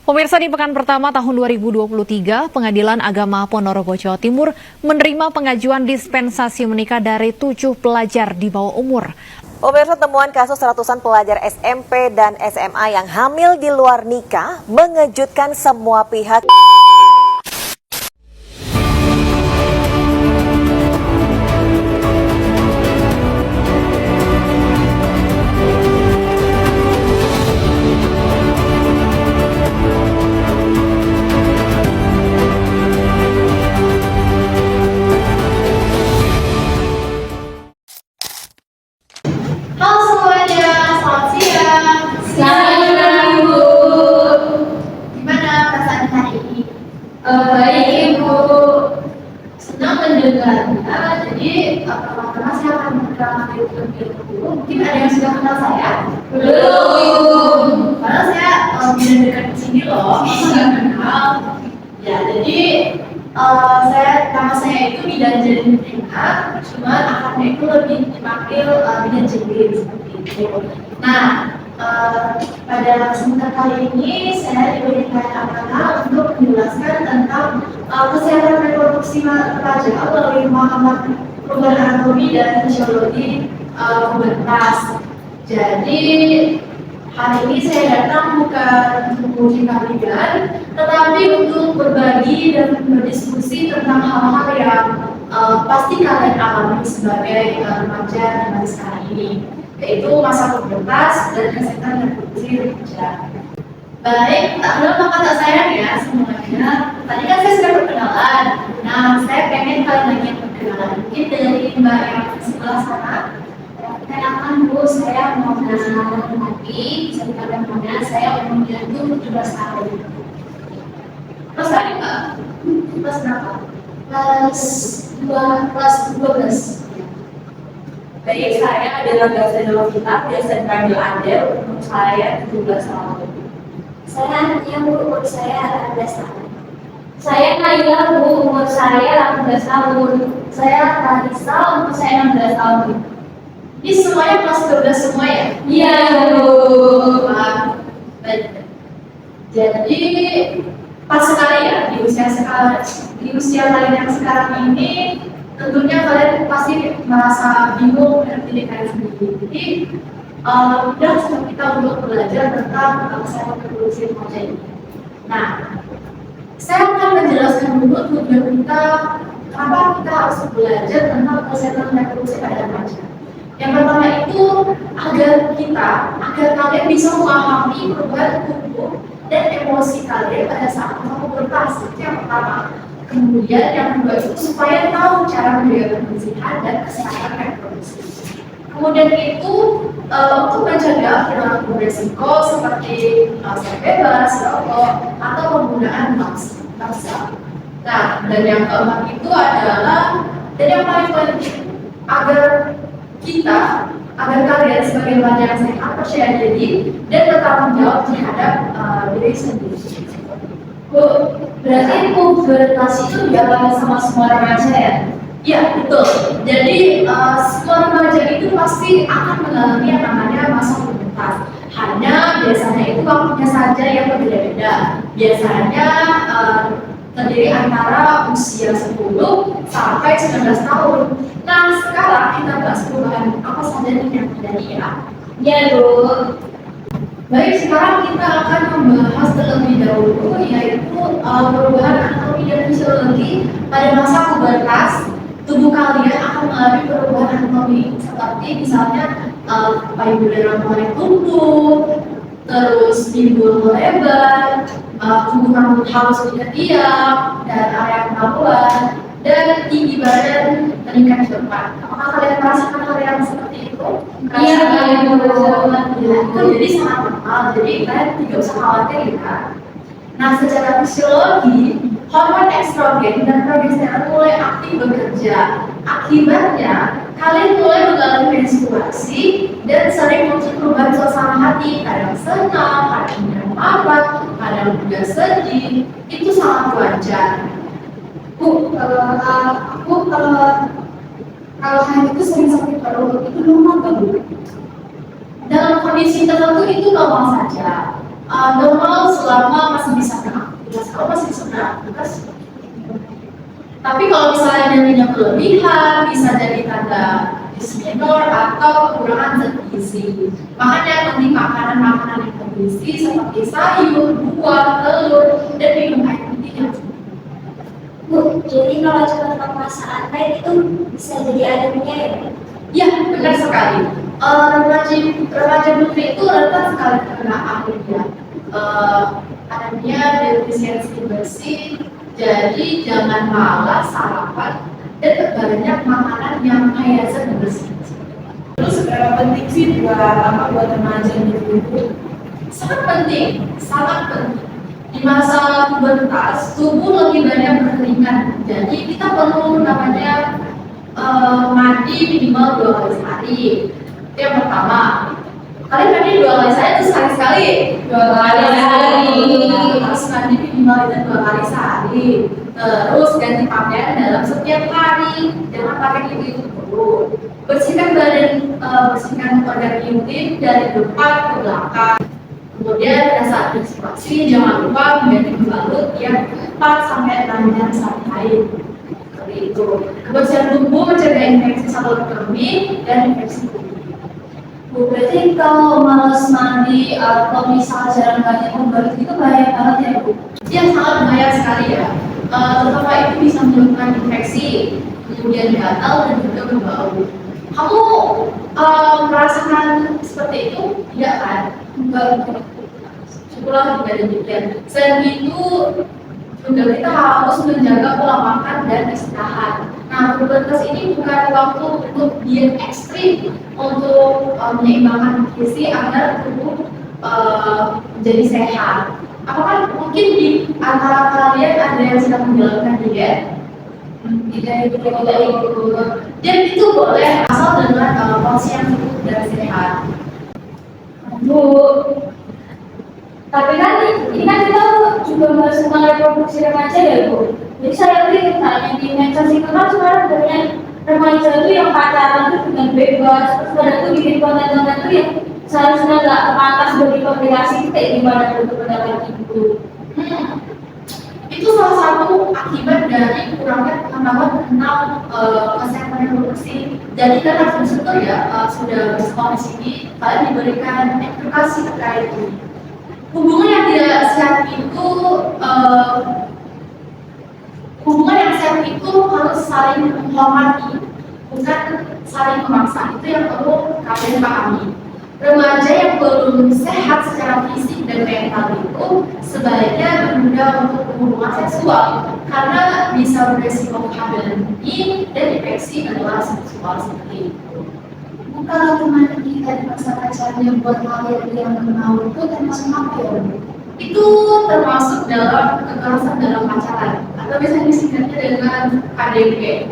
Pemirsa, di pekan pertama tahun 2023, Pengadilan Agama Ponorogo, Jawa Timur menerima pengajuan dispensasi menikah dari 7 pelajar di bawah umur. Pemirsa, temuan kasus ratusan pelajar SMP dan SMA yang hamil di luar nikah mengejutkan semua pihak. Halo semuanya, selamat siang. Selamat Ibu. Gimana perasaan hari ini? Baik Ibu. Senang mendengarnya. Jadi pertama-tama saya akan memperkenalkan diri terlebih dahulu. Mungkin ada yang sudah kenal saya? Belum. Padahal saya tidak dekat di sini loh, masa nggak kenal. Ya, jadi nama saya itu Bidan Jelin Pena, cuman akarnya itu lebih dipanggil Bidan Jelin seperti itu. Nah, pada kesempatan kali ini saya diberikan amanah untuk menjelaskan tentang kesehatan reproduksi remaja melalui pemahaman perubahan anatomi dan fisiologi pubertas. Jadi hari ini saya datang bukan untuk menguji kalian, tetapi untuk berbagi dan berdiskusi tentang hal-hal yang pasti kalian alami sebagai remaja di masa sekarang ini, yaitu masa pubertas dan kesehatan reproduksi remaja. Baik, tak lupa kata saya ya semuanya. Tadi kan saya sudah perkenalan. Nah, saya pengen kalian lagi perkenalan. Mungkin dari Mbak yang sebelah sana. Kenalkan Bu, saya Mona Mati, bisa dipanggil Mona. Saya umurnya itu 17 tahun. Terus tadi Mbak, kelas berapa? Kelas 12. Baik, saya adalah Gaza Novita, biasa dipanggil Adel, umur saya 17 tahun. Saya anaknya Bu, umur saya 18 tahun. Saya Naila Bu, umur saya 18 tahun. Saya Tarisa, umur saya 16 tahun. Ini semuanya kelas 12 semua ya? Iya Bu. Baik. Jadi pas sekali ya di usia kalian yang sekarang ini, tentunya kalian pasti merasa bingung dengan diri kalian sendiri. Jadi udah sudah kita untuk belajar tentang kesehatan reproduksi remaja ini. Nah, saya akan menjelaskan dulu tujuan kita, kenapa kita harus belajar tentang kesehatan reproduksi pada remaja. Yang pertama itu agar kalian bisa memahami perubahan tubuh dan emosi kalian pada saat masa pubertas. Itu yang pertama. Kemudian yang kedua itu supaya tahu cara menjaga kebersihan dan kesehatan reproduksi. Kemudian itu untuk mencegah perilaku beresiko seperti seks bebas, rokok, atau penggunaan paksa. Nah, dan yang keempat itu adalah, dan yang paling penting agar kalian sebagai remaja yang sehat, percaya diri dan bertanggung jawab terhadap diri sendiri. Bu, berarti pubertas itu dialami sama semua remaja ya? Iya, betul. Jadi semua remaja itu pasti akan mengalami yang namanya masa pubertas. Hanya biasanya itu waktunya saja yang berbeda-beda. Biasanya terdiri antara usia 10 sampai 19 tahun. Nah, sekarang kita bahas perubahan apa saja nih yang terjadi ya. Iya Bu. Baik, sekarang kita akan membahas terlebih dahulu yaitu perubahan anatomi dan fisiologi pada masa pubertas. Tubuh kalian akan mengalami perubahan anatomi seperti misalnya payudara mulai tumbuh, terus pinggul melebar, tubuh rambut halus di ketiak dan area kemaluan, dan tinggi badan meningkat cepat. Apakah kalian merasakan hal yang seperti itu? Iya, Itu jadi sangat normal. Jadi kalian tidak usah khawatir ya. Nah, secara fisiologi, hormon estrogen dan progesteron mulai aktif bekerja. Akibatnya, kalian mulai mengalami menstruasi dan sering muncul perubahan suasana hati, kadang senang, kadang marah, kadang juga sedih. Itu sangat wajar. Bu, aku kalau hal itu sering sakit perut, itu normal nggak Bu? Dalam kondisi tertentu itu normal saja. normal selama masih bisa beraktivitas. Kalau masih bisa beraktivitas, tapi kalau misalnya nyerinya berlebihan, bisa jadi tanda dismenor atau kekurangan zat gizi. Makanya penting makanan-makanan yang bergizi seperti sayur, buah, telur, dan minum air putih yang cukup. Bu, jadi kalau cuma pemasangan air itu bisa jadi anemia ya? Ya, benar sekali. Remaja putri itu rentan sekali terkena anemia. Anemia defisiensi bersih. Jadi jangan malas sarapan dan berbanyak makanan yang kaya zat bersih. Terus seberapa penting sih buat remaja gitu? Sangat penting, sangat penting. Di masa pubertas, tubuh lebih banyak berkeringat. Jadi kita perlu namanya mandi minimal 2 kali sehari. Itu yang pertama. Kalian mandi 2 kali sehari itu sekali-sekali. 2 kali sehari. Harus mandi minimal itu 2 kali sehari. Terus ganti pakaian dalam setiap hari. Jangan pakai itu dulu. Bersihkan organ intim dari depan ke belakang. Kemudian pada saat menstruasi jangan lupa mengganti pembalut yang 4 sampai 6 jam saat haid. Seperti itu. Kebersihan tubuh mencegah infeksi saluran kemih dan infeksi kulit. Bu, berarti kalau malas mandi atau misalnya jarang ganti pembalut itu bahaya banget ya Bu? Dia sangat bahaya sekali ya. Terutama itu bisa menyebabkan infeksi, kemudian gatal dan juga berbau. Kamu merasakan seperti itu? Tidak kan? Enggak. Syukurlah tidak demikian. Selain itu juga kita harus menjaga pola makan dan istirahat. Nah, pubertas ini bukan waktu untuk diet ekstrim untuk menyeimbangkan gizi agar tubuh menjadi sehat. Apakah mungkin di antara kalian ada yang sedang menjalankan diet? Tidak itu. Dan itu boleh asal dengan porsi yang cukup dan sehat. Bu, tapi kan ini kan kita juga bahas tentang reproduksi remaja ya Bu. Jadi saya lihat misalnya di medsos itu kan sekarang banyak remaja itu yang pacaran itu dengan bebas, terus ada tuh bikin konten-konten itu yang seharusnya nggak pantas bagi komunikasi itu kayak gimana untuk pendapat Ibu? Itu salah satu akibat dari kurangnya pengetahuan tentang kesehatan reproduksi. Jadi kan harus bersyukur ya sudah bersekolah di sini, kalian diberikan edukasi terkait ini. Hubungan yang tidak sehat itu harus saling menghormati, bukan saling memaksa. Itu yang perlu kalian pahami. Remaja yang belum sehat secara fisik dan mental itu sebaiknya menunda untuk hubungan seksual karena bisa beresiko kehamilan dini dan infeksi adalah seksual seperti itu. Kalau teman kita di masa pacarnya buat hal yang mau itu termasuk apa ya Bu? Itu termasuk dalam kekerasan dalam pacaran atau bisa disingkatnya dengan KDP.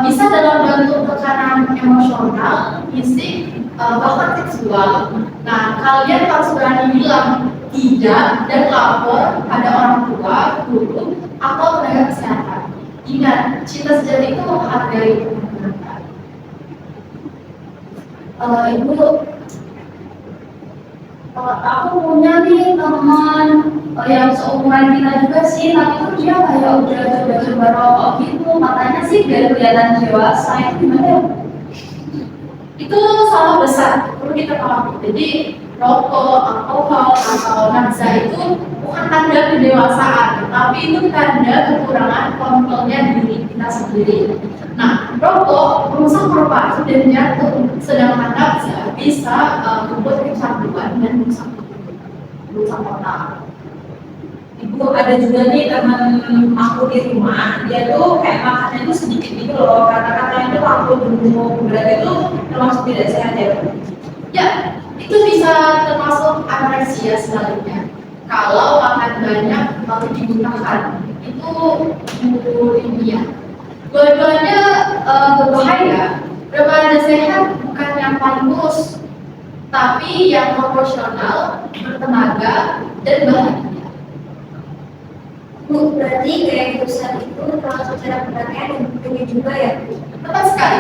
Bisa dalam bentuk tekanan emosional, fisik, bahkan seksual. Nah, kalian harus berani bilang tidak dan lapor pada orang tua, guru, atau tenaga kesehatan. Ingat, cinta sejati itu menghargai kebenaran. Ibu, aku punya nih teman yang seumuran kita juga sih, tapi tuh dia kayak udah coba-coba rokok gitu, katanya sih biar kelihatan dewasa, itu gimana ya? Itu salah besar, perlu kita pahami. Jadi rokok, alkohol, atau nafsa itu bukan tanda kedewasaan, tapi itu tanda kekurangan kontrolnya diri kita sendiri. Nah, rokok merusak paru-paru dan jantung, sedangkan nafsa bisa membuat kecanduan dan merusak otak. Ibu, ada juga nih teman aku di rumah, dia tuh kayak makannya tuh sedikit gitu loh, kata-katanya tuh waktu belum berat itu termasuk tidak sehat ya Bu? Ya, itu bisa termasuk anoreksia sebaliknya. Kalau makan banyak lalu digunakan, itu bulimia. Dua-duanya berbahaya. Remaja sehat bukan yang paling kurus, tapi yang proporsional, bertenaga, dan bahagia. Bu, berarti gaya hidup sehat itu termasuk cara berpakaian dan bentuknya juga ya? Tepat sekali.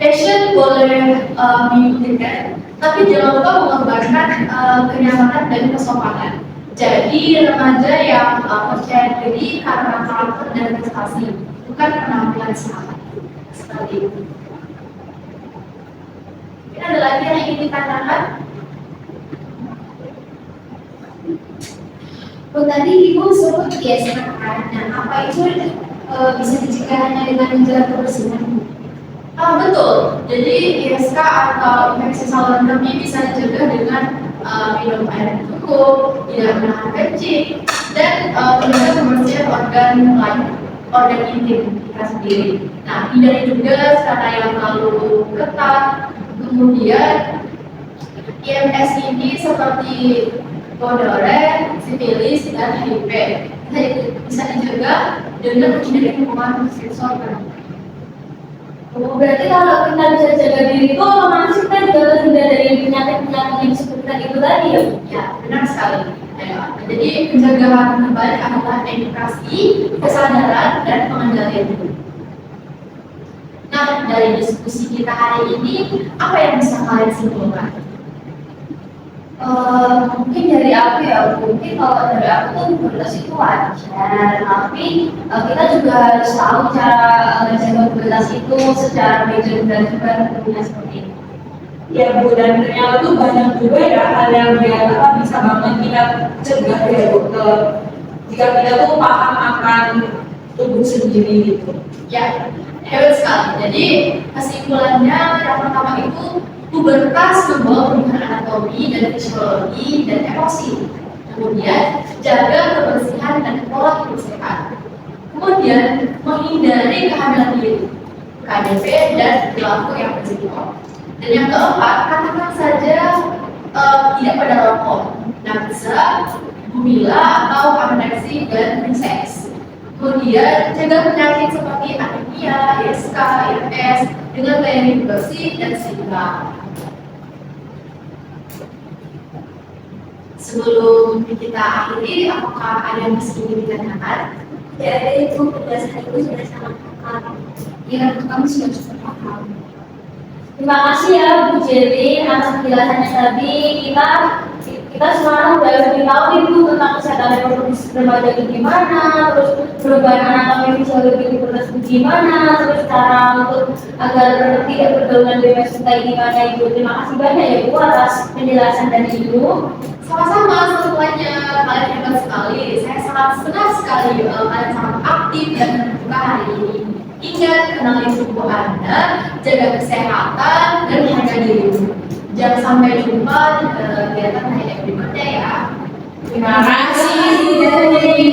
Passion boleh diikutkan, tapi jangan lupa mengorbankan kenyamanan dan kesopanan. Jadi remaja yang percaya diri karena karakter dan prestasi, bukan penampilan semata. Seperti itu. Mungkin ada lagi yang ingin ditanyakan? Tadi ibu sebut ISK kan, nah apa itu bisa dicegah hanya dengan menjaga kebersihan? Betul. Jadi ISK atau infeksi saluran kemih bisa dicegah dengan minum air yang cukup, tidak menahan kencing, dan menjaga kebersihan organ lain, organ intim kita sendiri. Nah, hindari juga cara yang terlalu ketat. Kemudian IMS ini seperti gonorea, sifilis, dan HIV bisa dijaga dengan menghindari hubungan seksual terbuka. Oh, berarti kalau kita bisa jaga diri itu otomatis kita juga terhindar dari penyakit-penyakit yang disebutkan itu tadi ya? Ya, benar sekali. Ya, jadi pencegahan terbaik adalah edukasi, kesadaran, dan pengendalian diri. Nah, dari diskusi kita hari ini, apa yang bisa kalian simpulkan? Mungkin dari aku ya, mungkin kalau dari aku tuh mobilitas itu wajar, tapi kita juga harus tahu cara menjaga mobilitas itu secara bijak dan juga tentunya seperti ini. Ya Bu, dan ternyata tuh banyak juga ya hal yang bisa banget kita cegah ya Bu, jika kita tuh paham akan tubuh sendiri gitu. Ya, hebat sekali. Jadi kesimpulannya yang pertama itu pubertas membawa perubahan anatomi dan fisiologi dan emosi. Kemudian jaga kebersihan dan pola hidup sehat. Kemudian menghindari kehamilan dini, KDP dan perilaku yang berisiko. Dan yang keempat, katakan saja tidak pada rokok, nafsa, gumila atau anoreksi dan seks. Kemudian jaga penyakit seperti anemia, ISK, IMS dengan gaya hidup bersih dan seimbang. Sebelum kita akhiri, apakah ada yang masih ingin ditanyakan? Ya, itu penjelasan itu sudah sangat lengkap. Ya, kami sudah cukup paham. Terima kasih ya Bu Jelly atas penjelasannya tadi. Kita sekarang udah lebih tahu nih Bu tentang kesehatan reproduksi remaja itu gimana, terus perubahan anatomi fisiologi pubertas itu gimana, terus cara untuk agar tidak pergaulan bebas itu kayak gimana Ibu. Terima kasih banyak ya Bu atas penjelasan dari Ibu. Sama-sama, semuanya kalian hebat sekali. Saya sangat senang sekali kalian sangat aktif dan terbuka hari ini. Ingat, kenali tubuh Anda, jaga kesehatan, dan harga diri. Jangan sampai jumpa di kegiatan hari berikutnya ya. Terima kasih.